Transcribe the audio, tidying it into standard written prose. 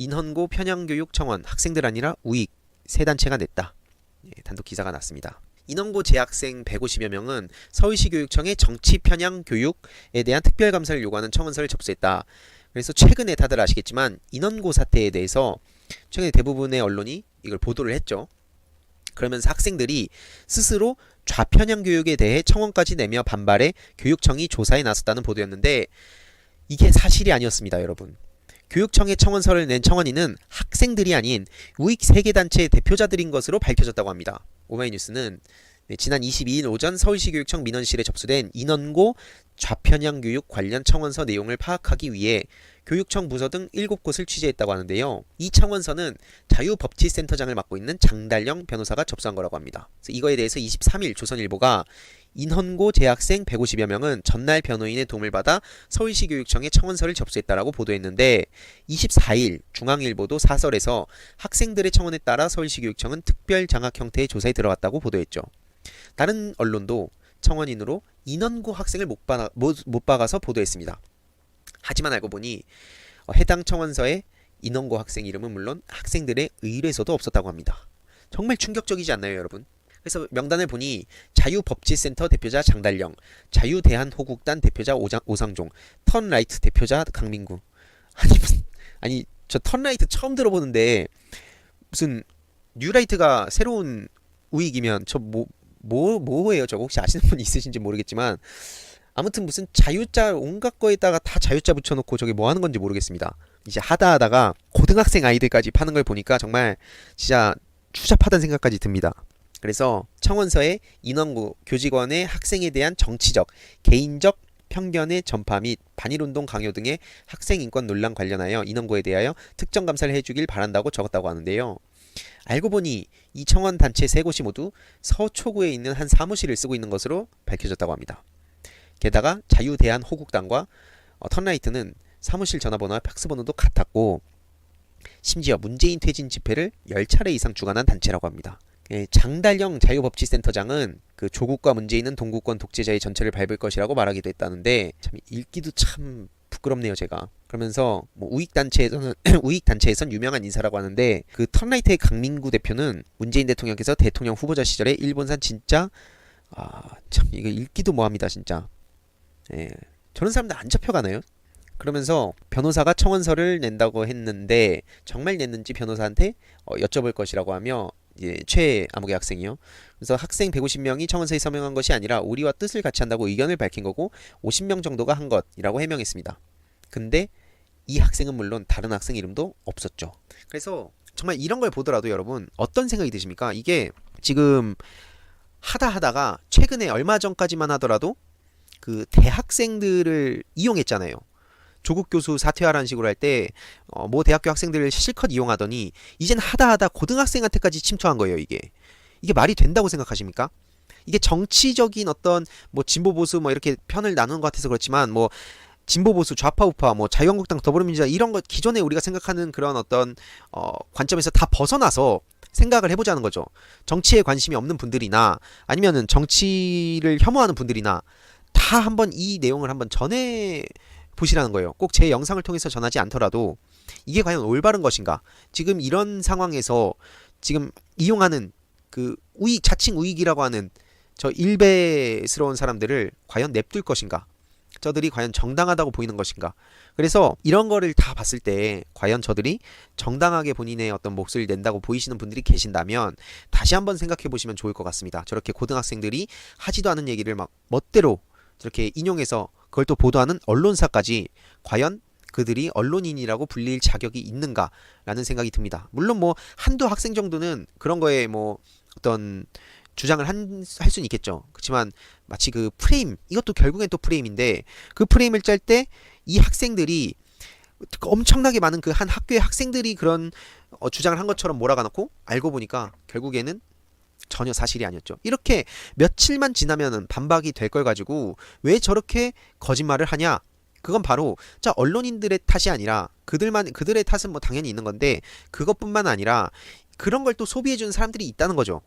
인헌고 편향교육청원 학생들 아니라 우익 세 단체가 냈다. 단독 기사가 났습니다. 인헌고 재학생 150여 명은 서울시 교육청에 정치 편향 교육에 대한 특별감사를 요구하는 청원서를 접수했다. 그래서 최근에 다들 아시겠지만 인헌고 사태에 대해서 최근에 대부분의 언론이 이걸 보도를 했죠. 그러면서 학생들이 스스로 좌편향 교육에 대해 청원까지 내며 반발해 교육청이 조사에 나섰다는 보도였는데 이게 사실이 아니었습니다, 여러분. 교육청에 청원서를 낸 청원인은 학생들이 아닌 우익 세계단체의 대표자들인 것으로 밝혀졌다고 합니다. 오마이뉴스는 지난 22일 오전 서울시 교육청 민원실에 접수된 인헌고 좌편향 교육 관련 청원서 내용을 파악하기 위해 교육청 부서 등 7곳을 취재했다고 하는데요. 이 청원서는 자유법치센터장을 맡고 있는 장달령 변호사가 접수한 거라고 합니다. 그래서 이거에 대해서 23일 조선일보가 인헌고 재학생 150여 명은 전날 변호인의 도움을 받아 서울시 교육청에 청원서를 접수했다라고 보도했는데 24일 중앙일보도 사설에서 학생들의 청원에 따라 서울시 교육청은 특별 장학 형태의 조사에 들어갔다고 보도했죠. 다른 언론도 청원인으로 인헌고 학생을 못 박아서 보도했습니다. 하지만 알고 보니 해당 청원서에 인헌고 학생 이름은 물론 학생들의 의뢰서도 없었다고 합니다. 정말 충격적이지 않나요, 여러분? 그래서 명단을 보니 자유법치센터 대표자 장달령, 자유대한호국단 대표자 오상종, 턴라이트 대표자 강민구. 아니 저 턴라이트 처음 들어보는데 무슨 뉴라이트가 새로운 우익이면 저 뭐예요? 저거 혹시 아시는 분 있으신지 모르겠지만 아무튼 무슨 자유자 온갖 거에다가 다 자유자 붙여놓고 저게 뭐 하는 건지 모르겠습니다. 이제 하다하다가 고등학생 아이들까지 파는 걸 보니까 정말 진짜 추잡하다는 생각까지 듭니다. 그래서 청원서에 인헌고 교직원의 학생에 대한 정치적, 개인적 편견의 전파 및 반일운동 강요 등의 학생인권 논란 관련하여 인헌고에 대하여 특정 감사를 해주길 바란다고 적었다고 하는데요. 알고 보니 이 청원 단체 세 곳이 모두 서초구에 있는 한 사무실을 쓰고 있는 것으로 밝혀졌다고 합니다. 게다가 자유대한호국당과 턴라이트는 사무실 전화번호와 팩스번호도 같았고 심지어 문재인 퇴진 집회를 10차례 이상 주관한 단체라고 합니다. 장달령 자유법치센터장은 그 조국과 문재인은 동구권 독재자의 전체를 밟을 것이라고 말하기도 했다는데 참 읽기도 참 부끄럽네요, 제가. 그러면서 뭐 우익 단체에선 유명한 인사라고 하는데 그 턴라이트의 강민구 대표는 문재인 대통령께서 대통령 후보자 시절에 일본산 진짜 참 이거 읽기도 뭐합니다, 진짜. 저런 사람들 안 잡혀가나요? 그러면서 변호사가 청원서를 낸다고 했는데 정말 냈는지 변호사한테 여쭤볼 것이라고 하며 최암흑의 학생이요. 그래서 학생 150명이 청원서에 서명한 것이 아니라 우리와 뜻을 같이 한다고 의견을 밝힌 거고 50명 정도가 한 것이라고 해명했습니다. 근데 이 학생은 물론 다른 학생 이름도 없었죠. 그래서 정말 이런 걸 보더라도 여러분 어떤 생각이 드십니까? 이게 지금 하다가 최근에 얼마 전까지만 하더라도 그 대학생들을 이용했잖아요. 조국 교수 사퇴하라는 식으로 할 때 모 대학교 학생들을 실컷 이용하더니 이젠 하다 고등학생한테까지 침투한 거예요. 이게 말이 된다고 생각하십니까? 이게 정치적인 어떤 뭐 진보 보수 뭐 이렇게 편을 나누는 것 같아서 그렇지만 뭐 진보 보수 좌파 우파 뭐 자유한국당 더불어민주당 이런 것 기존에 우리가 생각하는 그런 어떤 관점에서 다 벗어나서 생각을 해보자는 거죠. 정치에 관심이 없는 분들이나 아니면은 정치를 혐오하는 분들이나 다 한번 이 내용을 한번 전해 보시라는 거예요. 꼭 제 영상을 통해서 전하지 않더라도 이게 과연 올바른 것인가? 지금 이런 상황에서 지금 이용하는 그 자칭 우익이라고 하는 저 일베스러운 사람들을 과연 냅둘 것인가? 저들이 과연 정당하다고 보이는 것인가? 그래서 이런 거를 다 봤을 때 과연 저들이 정당하게 본인의 어떤 몫을 낸다고 보이시는 분들이 계신다면 다시 한번 생각해 보시면 좋을 것 같습니다. 저렇게 고등학생들이 하지도 않은 얘기를 막 멋대로 저렇게 인용해서 그걸 또 보도하는 언론사까지 과연 그들이 언론인이라고 불릴 자격이 있는가라는 생각이 듭니다. 물론 뭐 한두 학생 정도는 그런 거에 뭐 어떤 주장을 할 수는 있겠죠. 그렇지만 마치 그 프레임, 이것도 결국엔 또 프레임인데 그 프레임을 짤 때 이 학생들이 엄청나게 많은 그 한 학교의 학생들이 그런 주장을 한 것처럼 몰아가 놓고 알고 보니까 결국에는 전혀 사실이 아니었죠. 이렇게 며칠만 지나면은 반박이 될 걸 가지고 왜 저렇게 거짓말을 하냐? 그건 바로 언론인들의 탓이 아니라 그들의 탓은 뭐 당연히 있는 건데 그것뿐만 아니라 그런 걸 또 소비해 주는 사람들이 있다는 거죠.